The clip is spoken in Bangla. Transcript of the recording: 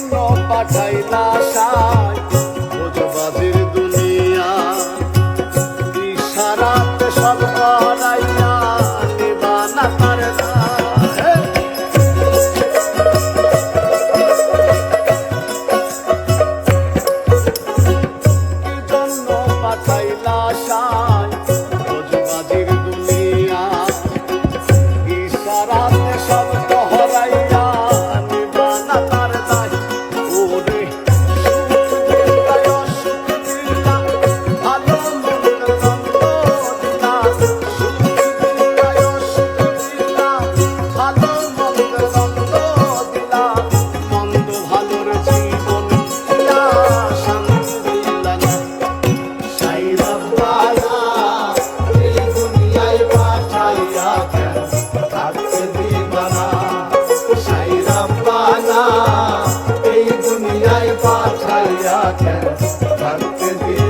জন্য পাঠাইলা সাই ভোজবাজির দুনিয়া ইশারাতে সব হারাইয়া নিবানা তার জন্য পাঠাইলা সাই ভোজবাজির দুনিয়া ইশারাতে সব হারাইয়া নিবানা তার দায় ওরে এই দুনিয়ায় পাঠাইয়া কেন থাকতে